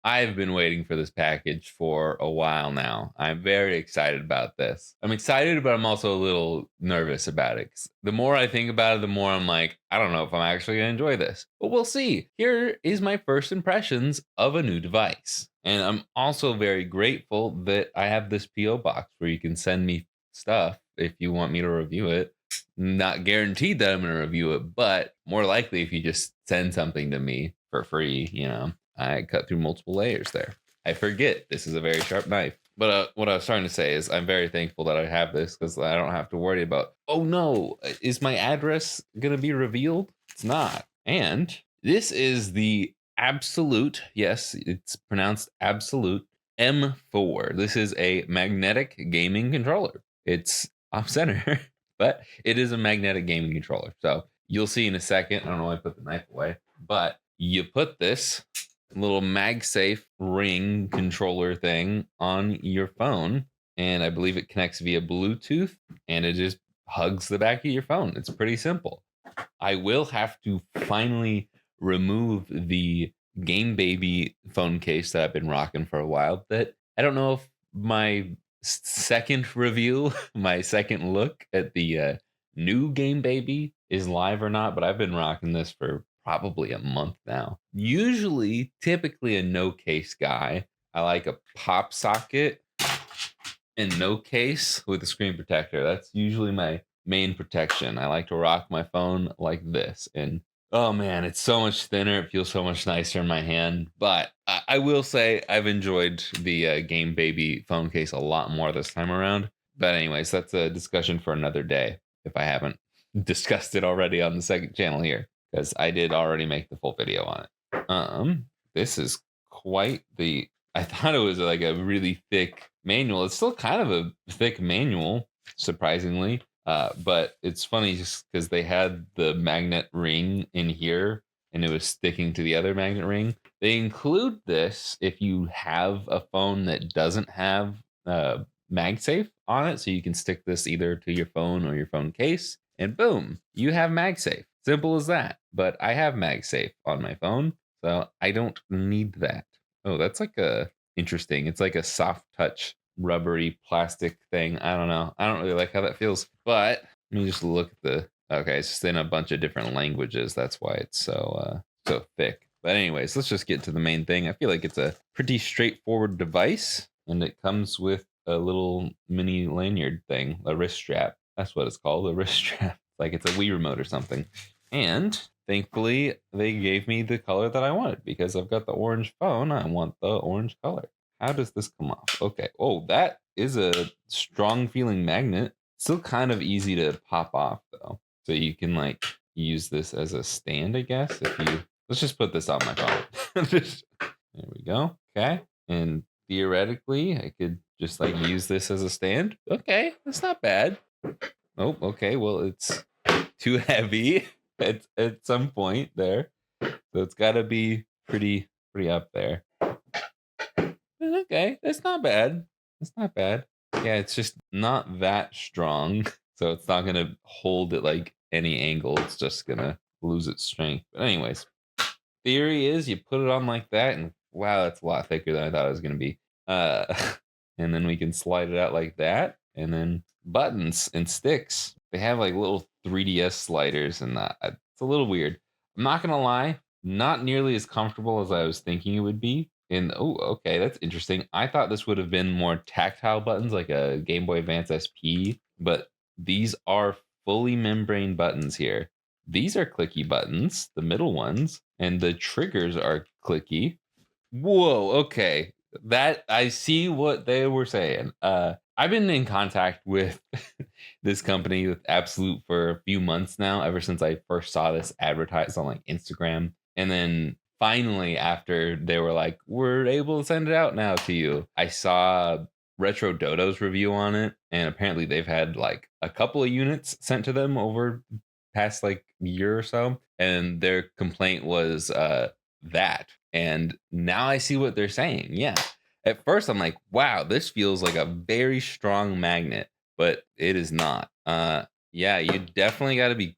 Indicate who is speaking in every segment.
Speaker 1: I've been waiting for this package for a while now. I'm very excited about this. I'm excited, but I'm also a little nervous about it. 'Cause the more I think about it, the more I'm like, I don't know if I'm actually going to enjoy this. But we'll see. Here is my first impressions of a new device. And I'm also very grateful that I have this PO box where you can send me stuff if you want me to review it. Not guaranteed that I'm going to review it, but more likely if you just send something to me for free, I cut through multiple layers there. I forget this is a very sharp knife. But what I was trying to say is I'm very thankful that I have this because I don't have to worry about, oh no, is my address going to be revealed? It's not. And this is the Abxylute. Yes, it's pronounced Abxylute M4. This is a magnetic gaming controller. It's off center, but it is a magnetic gaming controller. So you'll see in a second. I don't know why I put the knife away, but you put this little MagSafe ring controller thing on your phone, and I believe it connects via Bluetooth, and it just hugs the back of your phone. It's pretty simple. I will have to finally remove the Game Baby phone case that I've been rocking for a while. That I don't know if my second review, my second look at the new Game Baby is live or not, but I've been rocking this for probably a month now. Usually, typically a no case guy. I like a pop socket and no case with a screen protector. That's usually my main protection. I like to rock my phone like this. And oh man, it's so much thinner. It feels so much nicer in my hand. But I will say I've enjoyed the Game Baby phone case a lot more this time around. But, anyways, that's a discussion for another day if I haven't discussed it already on the second channel here, because I did already make the full video on it. This is quite the. I thought it was like a really thick manual. It's still kind of a thick manual, surprisingly. But it's funny just because they had the magnet ring in here and it was sticking to the other magnet ring. They include this if you have a phone that doesn't have MagSafe on it. So you can stick this either to your phone or your phone case, and boom, you have MagSafe. Simple as that. But I have MagSafe on my phone, so I don't need that. Oh, that's like a interesting. It's like a soft touch rubbery plastic thing. I don't know. I don't really like how that feels. But let me just look at the. Okay, it's just in a bunch of different languages. That's why it's so thick. But anyways, let's just get to the main thing. I feel like it's a pretty straightforward device, and it comes with a little mini lanyard thing, a wrist strap. That's what it's called, a wrist strap. Like it's a Wii remote or something. And thankfully, they gave me the color that I wanted because I've got the orange phone. I want the orange color. How does this come off? Okay. Oh, that is a strong feeling magnet. Still kind of easy to pop off though. So you can like use this as a stand, I guess. If you let's just put this on my phone. There we go. Okay. And theoretically, I could just like use this as a stand. Okay, that's not bad. Oh, okay. Well, it's too heavy at some point there. So it's got to be pretty up there. Okay, that's not bad. It's not bad. Yeah, it's just not that strong. So it's not going to hold at like any angle. It's just going to lose its strength. But anyways, theory is you put it on like that and wow, that's a lot thicker than I thought it was going to be. Uh and then we can slide it out like that, and then buttons and sticks. They have like little 3DS sliders, and it's a little weird. I'm not going to lie, not nearly as comfortable as I was thinking it would be. And oh, okay, that's interesting. I thought this would have been more tactile buttons like a Game Boy Advance SP, but these are fully membrane buttons here. These are clicky buttons, the middle ones, and the triggers are clicky. Whoa, okay. That I see what they were saying. I've been in contact with this company with Abxylute for a few months now, ever since I first saw this advertised on like Instagram. And then finally, after they were like, we're able to send it out now to you, I saw Retro Dodo's review on it. And apparently they've had like a couple of units sent to them over past like year or so. And their complaint was that. And now I see what they're saying. Yeah. At first, I'm like, wow, this feels like a very strong magnet, but it is not. Yeah, you definitely got to be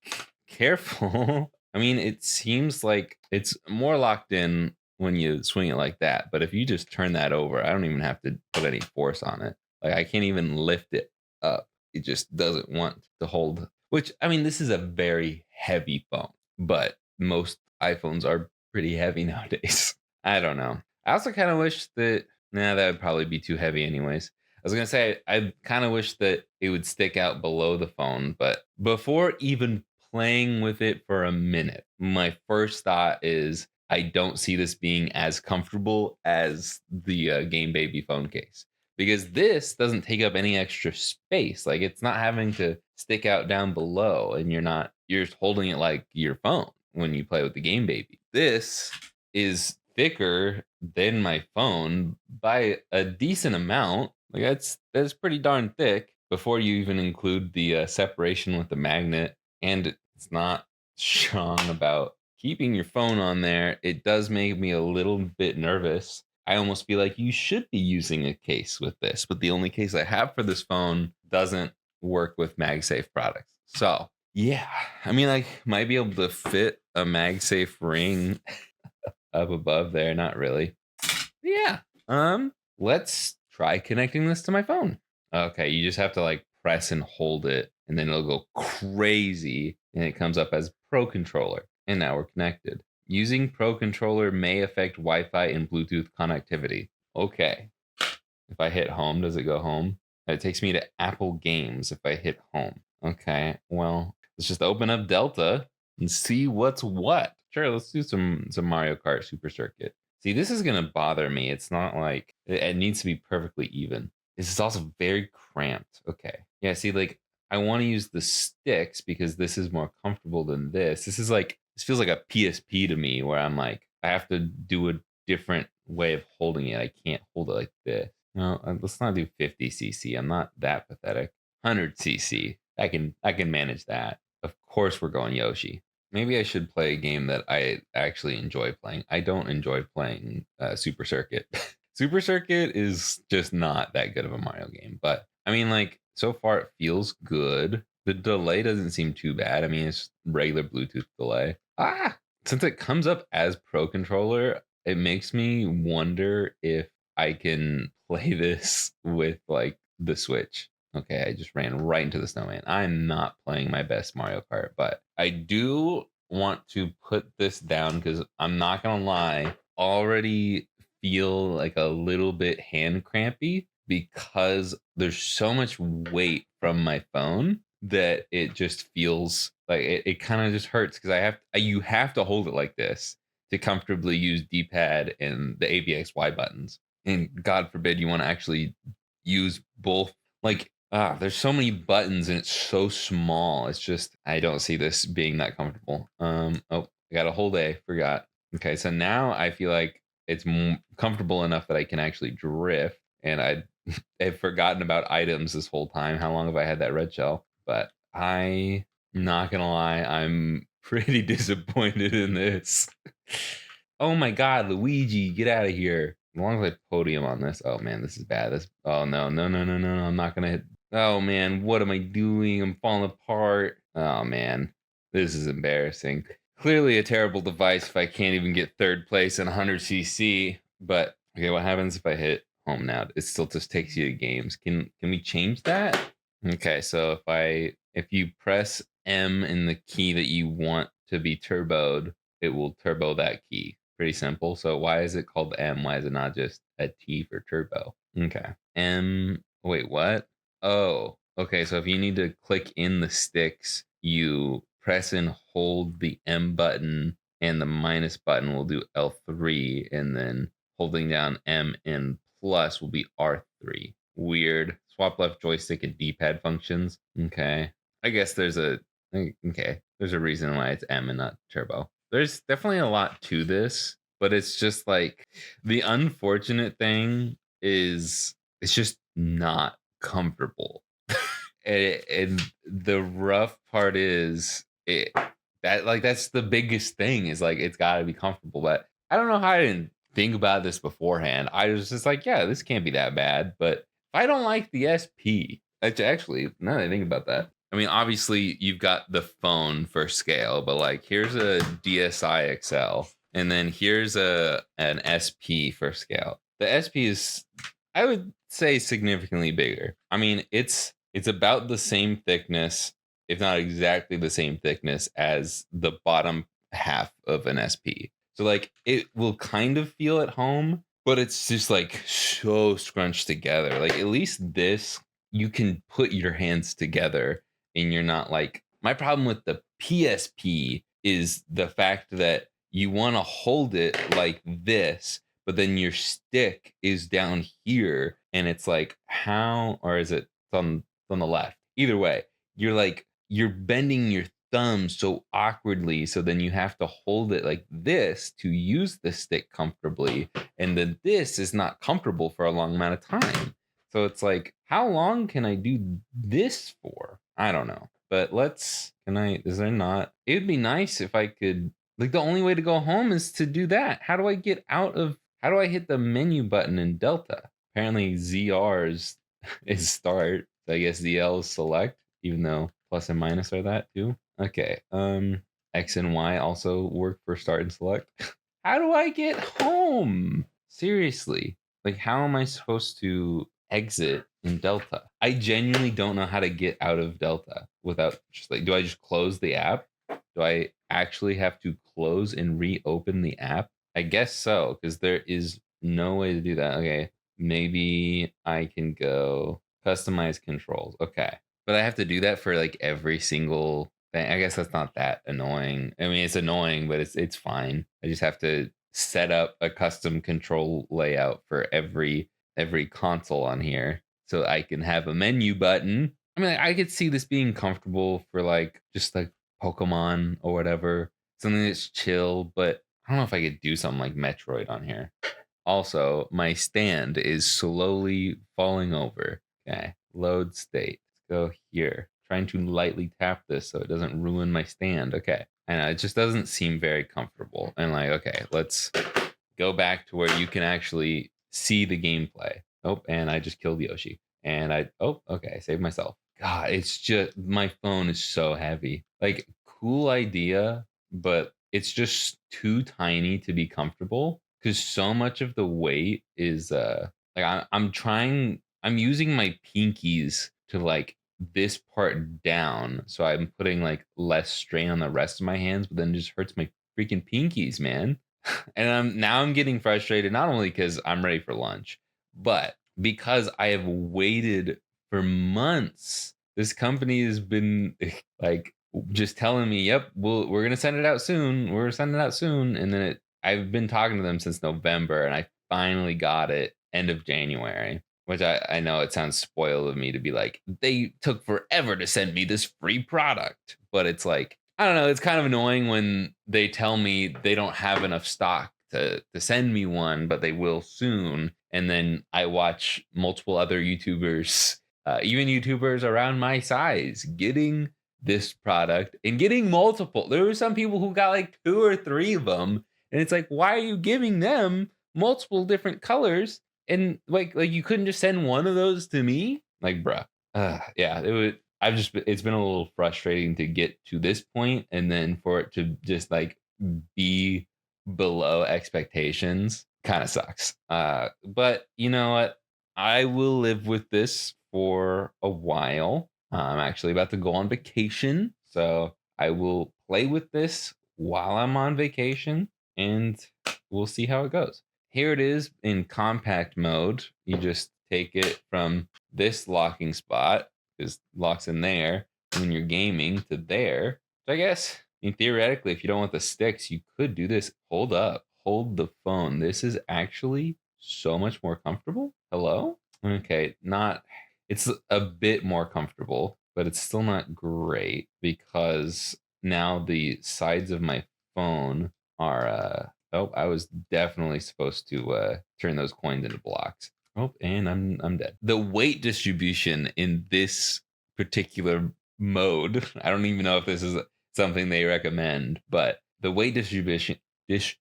Speaker 1: careful. I mean, it seems like it's more locked in when you swing it like that. But if you just turn that over, I don't even have to put any force on it. Like I can't even lift it up. It just doesn't want to hold. Which I mean, this is a very heavy phone, but most iPhones are pretty heavy nowadays. I don't know. I also kind of wish that. Nah, that would probably be too heavy, anyways. I was gonna say I kind of wish that it would stick out below the phone, but before even playing with it for a minute, my first thought is I don't see this being as comfortable as the Game Baby phone case because this doesn't take up any extra space. Like it's not having to stick out down below, and you're just holding it like your phone when you play with the Game Baby. This is thicker than my phone by a decent amount. Like that's pretty darn thick before you even include the separation with the magnet, and it's not strong about keeping your phone on there. It does make me a little bit nervous. I almost feel like you should be using a case with this, but the only case I have for this phone doesn't work with MagSafe products. So yeah, I mean, I might be able to fit a MagSafe ring up above there. Not really. Yeah. Let's try connecting this to my phone. Okay, you just have to like press and hold it, and then it'll go crazy, and it comes up as Pro Controller. And now we're connected. Using Pro Controller may affect Wi-Fi and Bluetooth connectivity. Okay. If I hit home, does it go home? It takes me to Apple Games if I hit home. Okay, well, let's just open up Delta and see what's what. Sure, let's do some Mario Kart Super Circuit. See, this is gonna bother me. It's not like it needs to be perfectly even. This is also very cramped. Okay, yeah. See, like I want to use the sticks because this is more comfortable than this. This feels like a PSP to me, where I'm like I have to do a different way of holding it. I can't hold it like this. No, let's not do 50 cc. I'm not that pathetic. 100 cc. I can manage that. Of course, we're going Yoshi. Maybe I should play a game that I actually enjoy playing. I don't enjoy playing Super Circuit. Super Circuit is just not that good of a Mario game. But I mean, like so far it feels good. The delay doesn't seem too bad. I mean, it's regular Bluetooth delay. Since it comes up as Pro Controller, it makes me wonder if I can play this with like the Switch. Okay, I just ran right into the snowman. I'm not playing my best Mario Kart, but I do want to put this down because I'm not gonna lie, already feel like a little bit hand crampy because there's so much weight from my phone that it just feels like it kind of just hurts because you have to hold it like this to comfortably use D-pad and the ABXY buttons. And God forbid you want to actually use both. Like, there's so many buttons and it's so small. It's just I don't see this being that comfortable. Oh, I got a whole A. Forgot. Okay, so now I feel like it's comfortable enough that I can actually drift. And I have forgotten about items this whole time. How long have I had that red shell? But I'm not gonna lie, I'm pretty disappointed in this. Oh my God, Luigi, get out of here. As long as I podium on this. Oh man, this is bad. Oh no, no, no, no, no, no. I'm not gonna hit. Oh man, what am I doing? I'm falling apart. Oh man, this is embarrassing. Clearly a terrible device if I can't even get third place in 100 cc. But okay, what happens if I hit home now? It still just takes you to games. Can we change that? Okay, so if you press M in the key that you want to be turboed, it will turbo that key. Pretty simple. So why is it called M? Why is it not just a T for turbo? Okay. M. Wait, what? Oh, okay. So if you need to click in the sticks, you press and hold the M button, and the minus button will do L3, and then holding down M and plus will be R3. Weird. Swap left joystick and D-pad functions. Okay. I guess there's a reason why it's M and not turbo. There's definitely a lot to this, but it's just like the unfortunate thing is it's just not comfortable. And the rough part is that's the biggest thing is like it's got to be comfortable. But I don't know how I didn't think about this beforehand. I was just like, yeah, this can't be that bad. But I don't like the SP. Actually, now that I think about that, I mean, obviously you've got the phone for scale, but like here's a DSi XL, And then here's an SP for scale. The SP is, I would say, significantly bigger. I mean, it's about the same thickness, if not exactly the same thickness as the bottom half of an SP. So like it will kind of feel at home, but it's just like so scrunched together. Like at least this you can put your hands together and you're not like, my problem with the PSP is the fact that you want to hold it like this, but then your stick is down here and it's like, how, or is it on the left? Either way, you're like, you're bending your thumb so awkwardly, so then you have to hold it like this to use the stick comfortably, and then this is not comfortable for a long amount of time. So it's like, how long can I do this for? I don't know. But can I, is there not? It would be nice if I could, like, the only way to go home is to do that. How do I get out of, how do I hit the menu button in Delta? Apparently ZR's is start. So I guess ZL is select, even though plus and minus are that too. Okay. X and Y also work for start and select. How do I get home? Seriously. Like, how am I supposed to exit in Delta? I genuinely don't know how to get out of Delta without just like, do I just close the app? Do I actually have to close and reopen the app? I guess so, because there is no way to do that. Okay. Maybe I can go customize controls. Okay. But I have to do that for like every single thing. I guess that's not that annoying. I mean, it's annoying, but it's fine. I just have to set up a custom control layout for every console on here so I can have a menu button. I mean, I could see this being comfortable for like just like Pokemon or whatever, something that's chill, but I don't know if I could do something like Metroid on here. Also, my stand is slowly falling over. Okay, load state. Let's go here. Trying to lightly tap this so it doesn't ruin my stand. Okay, I know it just doesn't seem very comfortable. And like, okay, let's go back to where you can actually see the gameplay. Oh, and I just killed Yoshi. And okay, I saved myself. God, it's just, my phone is so heavy. Like, cool idea, but it's just too tiny to be comfortable because so much of the weight is like I'm using my pinkies to like this part down, so I'm putting like less strain on the rest of my hands, but then it just hurts my freaking pinkies, man. And I'm getting frustrated, not only because I'm ready for lunch, but because I have waited for months. This company has been like just telling me, "Yep, we're gonna send it out soon. We're sending it out soon." And then I've been talking to them since November, and I finally got it end of January. Which I know it sounds spoiled of me to be like, they took forever to send me this free product, but it's like, I don't know. It's kind of annoying when they tell me they don't have enough stock to send me one, but they will soon. And then I watch multiple other YouTubers, even YouTubers around my size, getting this product and getting multiple. There were some people who got like 2 or 3 of them, and it's like, why are you giving them multiple different colors? And like you couldn't just send one of those to me? Like, bruh. Yeah, it would. It's been a little frustrating to get to this point and then for it to just like be below expectations kind of sucks. But you know what? I will live with this for a while. I'm actually about to go on vacation, so I will play with this while I'm on vacation and we'll see how it goes. Here it is in compact mode. You just take it from this locking spot, because locks in there, when you're gaming, to there. So I guess, I mean, theoretically, if you don't want the sticks, you could do this. Hold up, hold the phone. This is actually so much more comfortable. Hello? Okay, not, it's a bit more comfortable, but it's still not great because now the sides of my phone are, oh, I was definitely supposed to turn those coins into blocks. Oh, and I'm dead. The weight distribution in this particular mode, I don't even know if this is something they recommend, but the weight distribution, the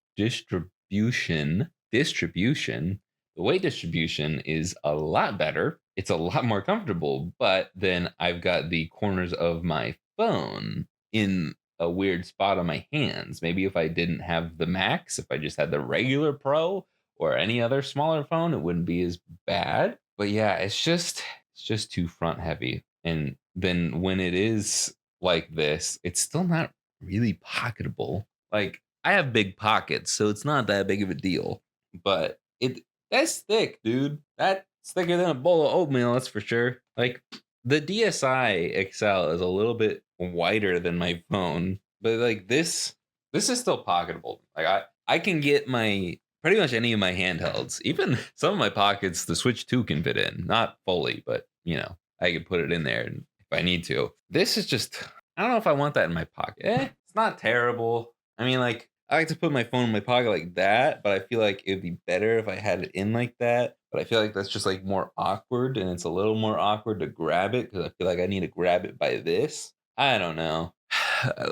Speaker 1: weight distribution is a lot better. It's a lot more comfortable, but then I've got the corners of my phone in a weird spot on my hands. Maybe if I didn't have the Max, if I just had the regular Pro or any other smaller phone, it wouldn't be as bad. But yeah, it's just too front heavy. And then when it is like this, it's still not really pocketable. Like I have big pockets, so it's not that big of a deal. But that's thick, dude. That's thicker than a bowl of oatmeal, that's for sure. Like the DSi XL is a little bit wider than my phone, but like this is still pocketable. Like I can get my pretty much any of my handhelds, even some of my pockets, the Switch 2 can fit in. Not fully, but I can put it in there if I need to. This is just I don't know if I want that in my pocket. It's not terrible. I mean, like I like to put my phone in my pocket like that, but I feel like it'd be better if I had it in like that. But I feel like that's just like more awkward, and it's a little more awkward to grab it because I feel like I need to grab it by this. I don't know.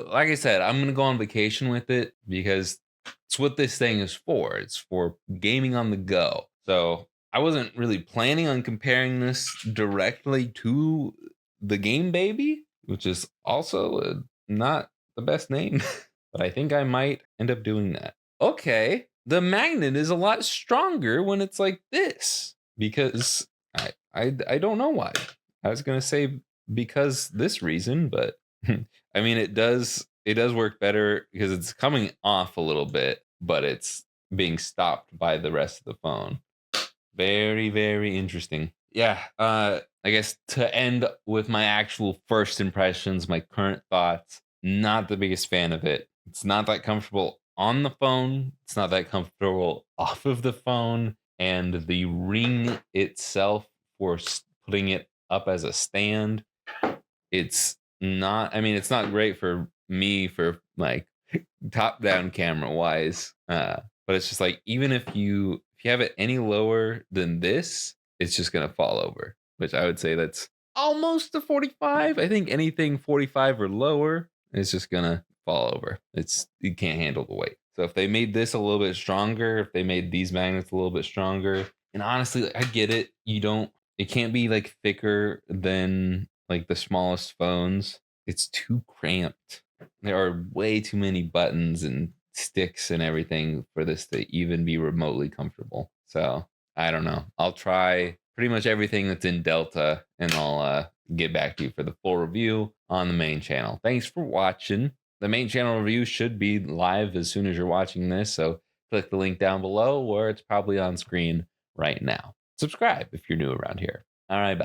Speaker 1: Like I said, I'm gonna go on vacation with it because it's what this thing is for. It's for gaming on the go. So I wasn't really planning on comparing this directly to the Game Baby, which is also not the best name, but I think I might end up doing that. Okay, the magnet is a lot stronger when it's like this because I don't know why. I was gonna say because this reason, but I mean it does work better because it's coming off a little bit, but it's being stopped by the rest of the phone. Very, very interesting. Yeah, I guess to end with my actual first impressions, my current thoughts, not the biggest fan of it. It's not that comfortable on the phone. It's not that comfortable off of the phone. And the ring itself for putting it up as a stand, it's not, I mean, it's not great for me for like top down camera wise. But it's just like even if you have it any lower than this, it's just gonna fall over. Which I would say that's almost a 45. I think anything 45 or lower is just gonna fall over. You can't handle the weight. So if they made this a little bit stronger, if they made these magnets a little bit stronger, and honestly, like, I get it. It can't be like thicker than like the smallest phones. It's too cramped. There are way too many buttons and sticks and everything for this to even be remotely comfortable. So I don't know. I'll try pretty much everything that's in Delta and I'll get back to you for the full review on the main channel. Thanks for watching. The main channel review should be live as soon as you're watching this. So click the link down below or it's probably on screen right now. Subscribe if you're new around here. All right, bye.